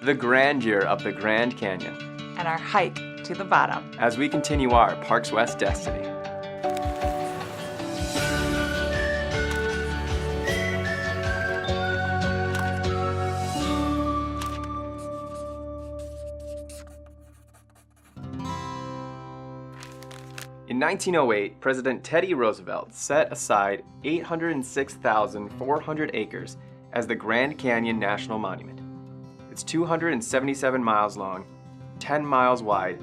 the grandeur of the Grand Canyon, and our hike to the bottom as we continue our Parks West destiny. In 1908, President Teddy Roosevelt set aside 806,400 acres as the Grand Canyon National Monument. It's 277 miles long, 10 miles wide,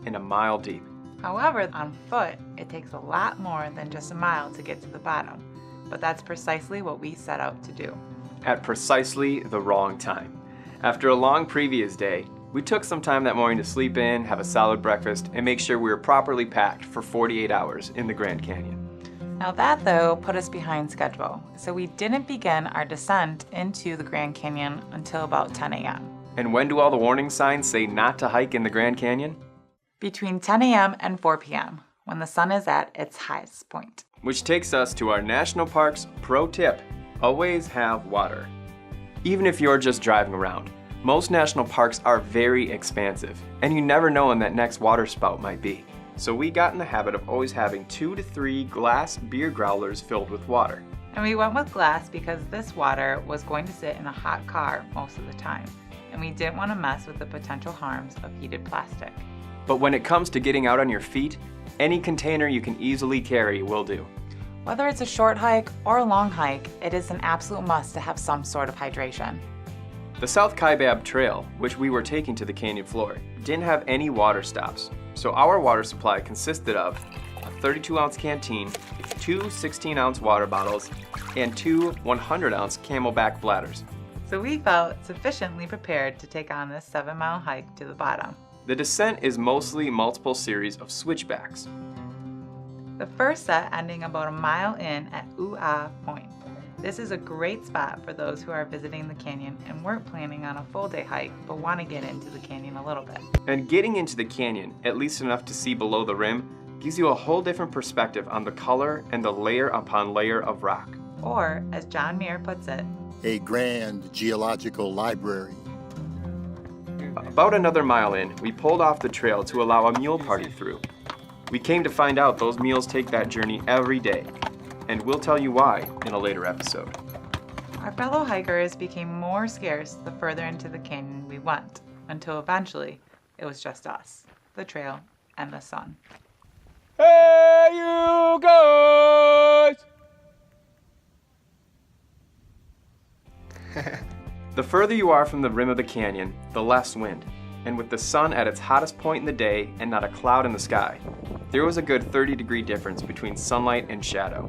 and a mile deep. However, on foot, it takes a lot more than just a mile to get to the bottom, but that's precisely what we set out to do. At precisely the wrong time. After a long previous day, we took some time that morning to sleep in, have a solid breakfast, and make sure we were properly packed for 48 hours in the Grand Canyon. Now that, though, put us behind schedule, so we didn't begin our descent into the Grand Canyon until about 10 a.m. And when do all the warning signs say not to hike in the Grand Canyon? Between 10 a.m. and 4 p.m., when the sun is at its highest point. Which takes us to our National Parks pro tip: always have water. Even if you're just driving around, most national parks are very expansive, and you never know when that next water spout might be. So we got in the habit of always having 2 to 3 glass beer growlers filled with water. And we went with glass because this water was going to sit in a hot car most of the time, and we didn't want to mess with the potential harms of heated plastic. But when it comes to getting out on your feet, any container you can easily carry will do. Whether it's a short hike or a long hike, it is an absolute must to have some sort of hydration. The South Kaibab Trail, which we were taking to the canyon floor, didn't have any water stops, so our water supply consisted of a 32-ounce canteen, 2 16-ounce water bottles, and 2 100-ounce Camelback bladders. So we felt sufficiently prepared to take on this 7-mile hike to the bottom. The descent is mostly multiple series of switchbacks. The first set ending about a mile in at Ooh-Ah Point. This is a great spot for those who are visiting the canyon and weren't planning on a full day hike but want to get into the canyon a little bit. And getting into the canyon, at least enough to see below the rim, gives you a whole different perspective on the color and the layer upon layer of rock. Or, as John Muir puts it, a grand geological library. About another mile in, we pulled off the trail to allow a mule party through. We came to find out those mules take that journey every day, and we'll tell you why in a later episode. Our fellow hikers became more scarce the further into the canyon we went, until eventually it was just us, the trail, and the sun. Hey, you guys! The further you are from the rim of the canyon, the less wind. And with the sun at its hottest point in the day and not a cloud in the sky, there was a good 30-degree difference between sunlight and shadow.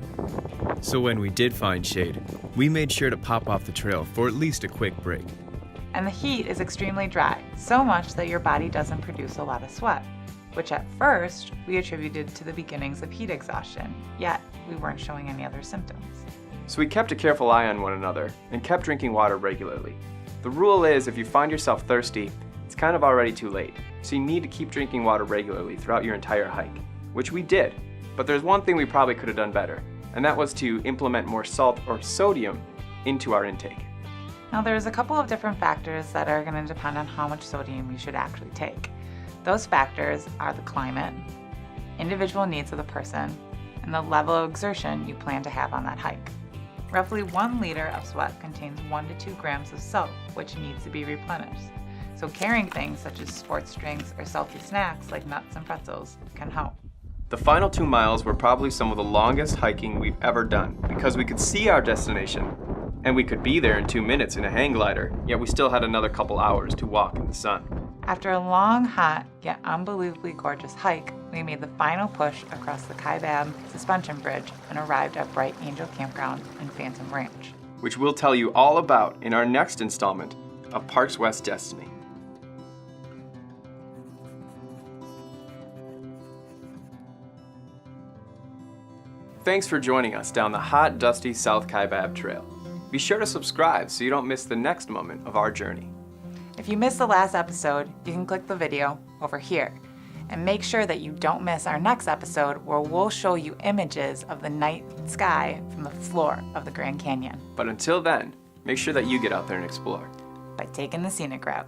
So when we did find shade, we made sure to pop off the trail for at least a quick break. And the heat is extremely dry, so much that your body doesn't produce a lot of sweat, which at first we attributed to the beginnings of heat exhaustion, yet we weren't showing any other symptoms. So we kept a careful eye on one another and kept drinking water regularly. The rule is if you find yourself thirsty, it's kind of already too late, so you need to keep drinking water regularly throughout your entire hike, which we did. But there's one thing we probably could have done better, and that was to implement more salt or sodium into our intake. Now there's a couple of different factors that are going to depend on how much sodium you should actually take. Those factors are the climate, individual needs of the person, and the level of exertion you plan to have on that hike. Roughly 1 liter of sweat contains 1 to 2 grams of salt, which needs to be replenished. So carrying things such as sports drinks or salty snacks like nuts and pretzels can help. The final 2 miles were probably some of the longest hiking we've ever done because we could see our destination and we could be there in 2 minutes in a hang glider, yet we still had another couple hours to walk in the sun. After a long, hot, yet unbelievably gorgeous hike, we made the final push across the Kaibab Suspension Bridge and arrived at Bright Angel Campground and Phantom Ranch, which we'll tell you all about in our next installment of Parks West Destiny. Thanks for joining us down the hot, dusty South Kaibab Trail. Be sure to subscribe so you don't miss the next moment of our journey. If you missed the last episode, you can click the video over here. And make sure that you don't miss our next episode where we'll show you images of the night sky from the floor of the Grand Canyon. But until then, make sure that you get out there and explore by taking the scenic route.